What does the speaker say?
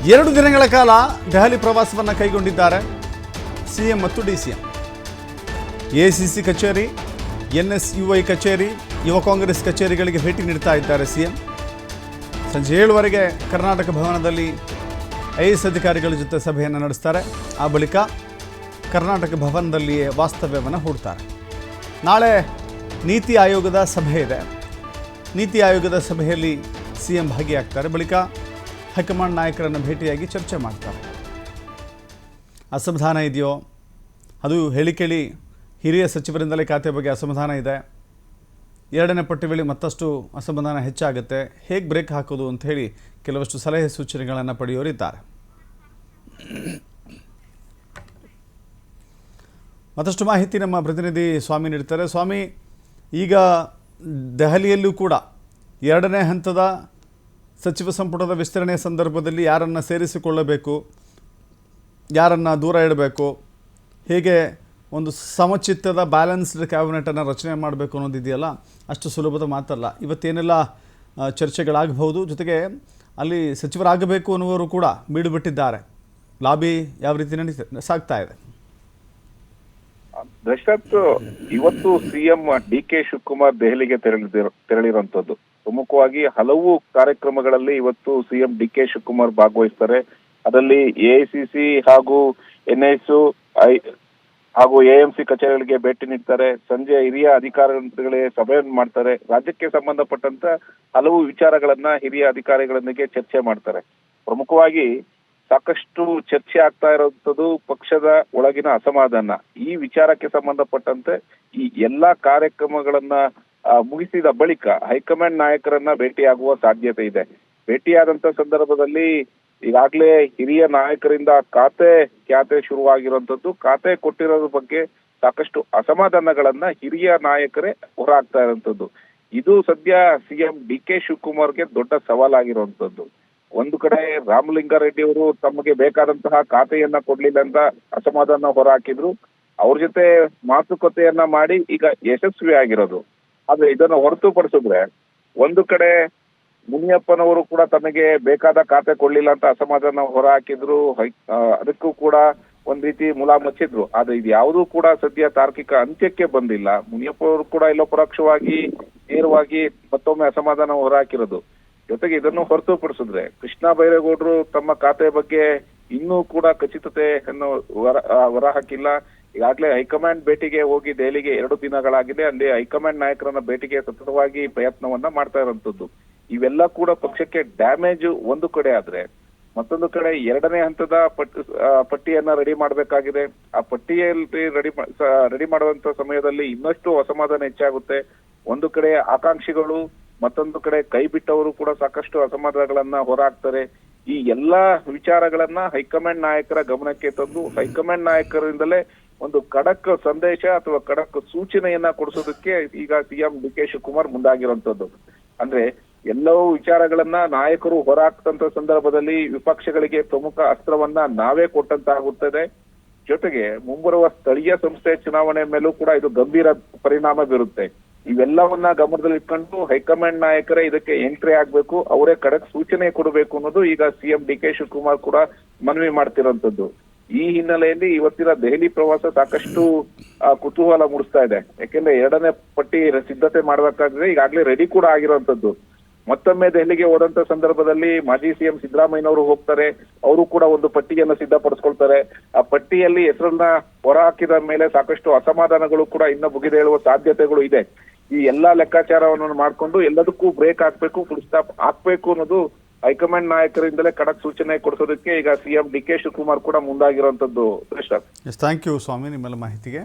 2 ದಿನಗಳ ಕಾಲ ದೆಹಲಿ ಪ್ರವಾಸವನ್ನು ಕೈಗೊಂಡಿದ್ದಾರೆ ಸಿಎಂ ಮತ್ತು ಡಿಸಿಎಂ. ಎಸಿಸಿ ಕಚೇರಿ, ಎನ್ಎಸ್ಯುಐ ಕಚೇರಿ, ಯುವ ಕಾಂಗ್ರೆಸ್ ಕಚೇರಿಗಳಿಗೆ ಭೇಟಿ ನೀಡ್ತಾ ಇದ್ದಾರೆ ಸಿಎಂ. ಸಂಜೆ 7ವರೆಗೆ ಕರ್ನಾಟಕ ಭವನದಲ್ಲಿ ಐಎಎಸ್ ಅಧಿಕಾರಿಗಳ ಜೊತೆ ಸಭೆಯನ್ನು ನಡೆಸ್ತಾರೆ. ಆ ಬಳಿಕ ಕರ್ನಾಟಕ ಭವನದಲ್ಲಿಯೇ ವಾಸ್ತವ್ಯವನ್ನು ಹೂಡ್ತಾರೆ. ನಾಳೆ ನೀತಿ ಆಯೋಗದ ಸಭೆ ಇದೆ. ನೀತಿ ಆಯೋಗದ ಸಭೆಯಲ್ಲಿ ಸಿಎಂ ಭಾಗಿಯಾಗ್ತಾರೆ. ಬಳಿಕ ಹೈಕಮಾಂಡ್ ನಾಯಕರನ್ನು ಭೇಟಿಯಾಗಿ ಚರ್ಚೆ ಮಾಡ್ತಾರೆ. ಅಸಮಾಧಾನ ಇದೆಯೋ ಅದು ಹೇಳಿ ಕೇಳಿ ಹಿರಿಯ ಸಚಿವರಿಂದಲೇ ಖಾತೆ ಬಗ್ಗೆ ಅಸಮಾಧಾನ ಇದೆ. 2ನೇ ಪಟ್ಟಿ ವೇಳೆ ಮತ್ತಷ್ಟು ಅಸಮಾಧಾನ ಹೆಚ್ಚಾಗುತ್ತೆ. ಹೇಗೆ ಬ್ರೇಕ್ ಹಾಕೋದು ಅಂತ ಹೇಳಿ ಕೆಲವಷ್ಟು ಸಲಹೆ ಸೂಚನೆಗಳನ್ನು ಪಡೆಯೋರಿದ್ದಾರೆ. ಮತ್ತಷ್ಟು ಮಾಹಿತಿ ನಮ್ಮ ಪ್ರತಿನಿಧಿ ಸ್ವಾಮಿ ನೀಡ್ತಾರೆ. ಸ್ವಾಮಿ, ಈಗ ದೆಹಲಿಯಲ್ಲೂ ಕೂಡ 2ನೇ ಹಂತದ ಸಚಿವ ಸಂಪುಟದ ವಿಸ್ತರಣೆಯ ಸಂದರ್ಭದಲ್ಲಿ ಯಾರನ್ನು ಸೇರಿಸಿಕೊಳ್ಳಬೇಕು, ಯಾರನ್ನು ದೂರ ಇಡಬೇಕು, ಹೇಗೆ ಒಂದು ಸಮಚಿತ್ತದ ಬ್ಯಾಲೆನ್ಸ್ಡ್ ಕ್ಯಾಬಿನೆಟನ್ನು ರಚನೆ ಮಾಡಬೇಕು ಅನ್ನೋದಿದೆಯಲ್ಲ, ಅಷ್ಟು ಸುಲಭದ ಮಾತಲ್ಲ. ಇವತ್ತೇನೆಲ್ಲ ಚರ್ಚೆಗಳಾಗಬಹುದು. ಜೊತೆಗೆ ಅಲ್ಲಿ ಸಚಿವರಾಗಬೇಕು ಅನ್ನುವರು ಕೂಡ ಬೀಡು ಬಿಟ್ಟಿದ್ದಾರೆ. ಲಾಬಿ ಯಾವ ರೀತಿ ಸಾಗ್ತಾ ಇದೆ? ದಶರಥ್, ಇವತ್ತು ಸಿಎಂ ಡಿ.ಕೆ. ಶಿವಕುಮಾರ್ ದೆಹಲಿಗೆ ತೆರಳಿರುವಂತದ್ದು. ಪ್ರಮುಖವಾಗಿ ಹಲವು ಕಾರ್ಯಕ್ರಮಗಳಲ್ಲಿ ಇವತ್ತು ಸಿಎಂ ಡಿ.ಕೆ. ಶಿವಕುಮಾರ್ ಭಾಗವಹಿಸ್ತಾರೆ. ಅದರಲ್ಲಿ ಎಐಸಿಸಿ ಹಾಗೂ ಎನ್ಎಸ್ಯುಐ ಹಾಗೂ ಎಎಂಸಿ ಕಚೇರಿಗಳಿಗೆ ಭೇಟಿ ನೀಡ್ತಾರೆ. ಸಂಜೆ ಹಿರಿಯ ಅಧಿಕಾರಿಗಳಿಗೆ ಸಭೆಯನ್ನು ಮಾಡ್ತಾರೆ. ರಾಜ್ಯಕ್ಕೆ ಸಂಬಂಧಪಟ್ಟಂತ ಹಲವು ವಿಚಾರಗಳನ್ನ ಹಿರಿಯ ಅಧಿಕಾರಿಗಳೊಂದಿಗೆ ಚರ್ಚೆ ಮಾಡ್ತಾರೆ. ಪ್ರಮುಖವಾಗಿ ಸಾಕಷ್ಟು ಚರ್ಚೆ ಆಗ್ತಾ ಇರುವಂತದ್ದು ಪಕ್ಷದ ಒಳಗಿನ ಅಸಮಾಧಾನ. ಈ ವಿಚಾರಕ್ಕೆ ಸಂಬಂಧಪಟ್ಟಂತೆ ಈ ಎಲ್ಲಾ ಕಾರ್ಯಕ್ರಮಗಳನ್ನ ಮುಗಿಸಿದ ಬಳಿಕ ಹೈಕಮಾಂಡ್ ನಾಯಕರನ್ನ ಭೇಟಿಯಾಗುವ ಸಾಧ್ಯತೆ ಇದೆ. ಭೇಟಿಯಾದಂತ ಸಂದರ್ಭದಲ್ಲಿ ಈಗಾಗಲೇ ಹಿರಿಯ ನಾಯಕರಿಂದ ಖ್ಯಾತೆ ಶುರುವಾಗಿರುವಂತದ್ದು. ಖಾತೆ ಕೊಟ್ಟಿರೋದ್ರ ಬಗ್ಗೆ ಸಾಕಷ್ಟು ಅಸಮಾಧಾನಗಳನ್ನ ಹಿರಿಯ ನಾಯಕರೇ ಹೊರಹಾಕ್ತಾ ಇರುವಂತದ್ದು. ಇದು ಸದ್ಯ ಸಿಎಂ ಡಿ.ಕೆ. ಶಿವಕುಮಾರ್ಗೆ ದೊಡ್ಡ ಸವಾಲಾಗಿರುವಂತದ್ದು. ಒಂದು ಕಡೆ ರಾಮಲಿಂಗಾರೆಡ್ಡಿ ಅವರು ತಮಗೆ ಬೇಕಾದಂತಹ ಖಾತೆಯನ್ನ ಕೊಡ್ಲಿಲ್ಲ ಅಂತ ಅಸಮಾಧಾನ ಹೊರಹಾಕಿದ್ರು. ಅವ್ರ ಜೊತೆ ಮಾತುಕತೆಯನ್ನ ಮಾಡಿ ಈಗ ಯಶಸ್ವಿ ಆಗಿರೋದು. ಆದ್ರೆ ಇದನ್ನು ಹೊರತುಪಡಿಸಿದ್ರೆ ಒಂದು ಕಡೆ ಮುನಿಯಪ್ಪನವರು ಕೂಡ ತಮಗೆ ಬೇಕಾದ ಖಾತೆ ಕೊಡ್ಲಿಲ್ಲ ಅಂತ ಅಸಮಾಧಾನ ಹೊರಹಾಕಿದ್ರು. ಅದಕ್ಕೂ ಕೂಡ ಒಂದ್ ರೀತಿ ಮುಲಾಮಚ್ಚಿದ್ರು. ಆದ್ರೆ ಇದು ಯಾವುದೂ ಕೂಡ ಸದ್ಯ ತಾರ್ಕಿಕ ಅಂತ್ಯಕ್ಕೆ ಬಂದಿಲ್ಲ. ಮುನಿಯಪ್ಪ ಅವರು ಕೂಡ ಎಲ್ಲೋ ಪರೋಕ್ಷವಾಗಿ ನೇರವಾಗಿ ಮತ್ತೊಮ್ಮೆ ಅಸಮಾಧಾನ ಹೊರಹಾಕಿರೋದು. ಜೊತೆಗೆ ಇದನ್ನು ಹೊರತುಪಡಿಸಿದ್ರೆ ಕೃಷ್ಣ ಬೈರೇಗೌಡರು ತಮ್ಮ ಖಾತೆ ಬಗ್ಗೆ ಇನ್ನೂ ಕೂಡ ಖಚಿತತೆಯನ್ನು ಹೊರಹಾಕಿಲ್ಲ. ಈಗಾಗಲೇ ಹೈಕಮಾಂಡ್ ಭೇಟಿಗೆ ಹೋಗಿ ದೆಹಲಿಗೆ 2 ದಿನಗಳಾಗಿದೆ. ಅಲ್ಲಿ ಹೈಕಮಾಂಡ್ ನಾಯಕರನ್ನ ಭೇಟಿಗೆ ಸತತವಾಗಿ ಪ್ರಯತ್ನವನ್ನ ಮಾಡ್ತಾ ಇರುವಂತದ್ದು. ಇವೆಲ್ಲ ಕೂಡ ಪಕ್ಷಕ್ಕೆ ಡ್ಯಾಮೇಜ್ ಒಂದು ಕಡೆ ಆದ್ರೆ, ಮತ್ತೊಂದು ಕಡೆ 2ನೇ ಹಂತದ ಪಟ್ಟಿಯನ್ನ ರೆಡಿ ಮಾಡಬೇಕಾಗಿದೆ. ಆ ಪಟ್ಟಿಯಲ್ಲಿ ರೆಡಿ ಮಾಡುವಂತ ಸಮಯದಲ್ಲಿ ಇನ್ನಷ್ಟು ಅಸಮಾಧಾನ ಹೆಚ್ಚಾಗುತ್ತೆ. ಒಂದು ಕಡೆ ಆಕಾಂಕ್ಷಿಗಳು, ಮತ್ತೊಂದು ಕಡೆ ಕೈ ಬಿಟ್ಟವರು ಕೂಡ ಸಾಕಷ್ಟು ಅಸಮಾಧಾನಗಳನ್ನ ಹೊರಹಾಕ್ತಾರೆ. ಈ ಎಲ್ಲಾ ವಿಚಾರಗಳನ್ನ ಹೈಕಮಾಂಡ್ ನಾಯಕರ ಗಮನಕ್ಕೆ ತಂದು ಹೈಕಮಾಂಡ್ ನಾಯಕರಿಂದಲೇ ಒಂದು ಖಡಕ್ ಸಂದೇಶ ಅಥವಾ ಖಡಕ್ ಸೂಚನೆಯನ್ನ ಕೊಡಿಸೋದಕ್ಕೆ ಈಗ ಸಿಎಂ ಡಿ.ಕೆ. ಶಿವಕುಮಾರ್ ಮುಂದಾಗಿರುವಂತದ್ದು. ಅಂದ್ರೆ ಎಲ್ಲವೂ ವಿಚಾರಗಳನ್ನ ನಾಯಕರು ಹೊರಹಾಕ್ತಂತ ಸಂದರ್ಭದಲ್ಲಿ ವಿಪಕ್ಷಗಳಿಗೆ ಪ್ರಮುಖ ಅಸ್ತ್ರವನ್ನ ನಾವೇ ಕೊಟ್ಟಂತಾಗುತ್ತದೆ. ಜೊತೆಗೆ ಮುಂಬರುವ ಸ್ಥಳೀಯ ಸಂಸ್ಥೆ ಚುನಾವಣೆ ಮೇಲೂ ಕೂಡ ಇದು ಗಂಭೀರ ಪರಿಣಾಮ ಬೀರುತ್ತೆ. ಇವೆಲ್ಲವನ್ನ ಗಮನದಲ್ಲಿ ಇಟ್ಕೊಂಡು ಹೈಕಮಾಂಡ್ ನಾಯಕರೇ ಇದಕ್ಕೆ ಎಂಟ್ರಿ ಆಗ್ಬೇಕು, ಅವರೇ ಖಡಕ್ ಸೂಚನೆ ಕೊಡಬೇಕು ಅನ್ನೋದು ಈಗ ಸಿಎಂ ಡಿ.ಕೆ. ಶಿವಕುಮಾರ್ ಕೂಡ ಮನವಿ ಮಾಡ್ತಿರೋಂಥದ್ದು. ಈ ಹಿನ್ನೆಲೆಯಲ್ಲಿ ಇವತ್ತಿನ ದೆಹಲಿ ಪ್ರವಾಸ ಸಾಕಷ್ಟು ಕುತೂಹಲ ಮೂಡಿಸ್ತಾ ಇದೆ. ಯಾಕೆಂದ್ರೆ 2ನೇ ಪಟ್ಟಿ ಸಿದ್ಧತೆ ಮಾಡಬೇಕಾದ್ರೆ ಈಗಾಗಲೇ ರೆಡಿ ಕೂಡ ಆಗಿರುವಂತದ್ದು. ಮತ್ತೊಮ್ಮೆ ದೆಹಲಿಗೆ ಹೋದಂತ ಸಂದರ್ಭದಲ್ಲಿ ಮಾಜಿ ಸಿಎಂ ಸಿದ್ದರಾಮಯ್ಯನವರು ಹೋಗ್ತಾರೆ. ಅವರು ಕೂಡ ಒಂದು ಪಟ್ಟಿಯನ್ನು ಸಿದ್ಧಪಡಿಸ್ಕೊಳ್ತಾರೆ. ಆ ಪಟ್ಟಿಯಲ್ಲಿ ಹೆಸರನ್ನ ಹೊರಹಾಕಿದ ಮೇಲೆ ಸಾಕಷ್ಟು ಅಸಮಾಧಾನಗಳು ಕೂಡ ಇನ್ನು ಬುಗಿದೇಳುವ ಸಾಧ್ಯತೆಗಳು ಇದೆ. ಈ ಎಲ್ಲಾ ಲೆಕ್ಕಾಚಾರವನ್ನು ಮಾಡ್ಕೊಂಡು ಎಲ್ಲದಕ್ಕೂ ಬ್ರೇಕ್ ಹಾಕ್ಬೇಕು, ಫುಲ್ ಸ್ಟಾಪ್ ಹಾಕ್ಬೇಕು ಅನ್ನೋದು ಹೈಕಮಾಂಡ್ ನಾಯಕರಿಂದಲೇ ಖಡಕ್ ಸೂಚನೆ ಕೊಡಿಸೋದಕ್ಕೆ ಈಗ ಸಿಎಂ ಡಿ.ಕೆ. ಶಿವಕುಮಾರ್ ಕೂಡ ಮುಂದಾಗಿರುವಂತದ್ದು. ಥ್ಯಾಂಕ್ ಯು ಸ್ವಾಮಿ ನಿಮ್ಮೆಲ್ಲ ಮಾಹಿತಿಗೆ.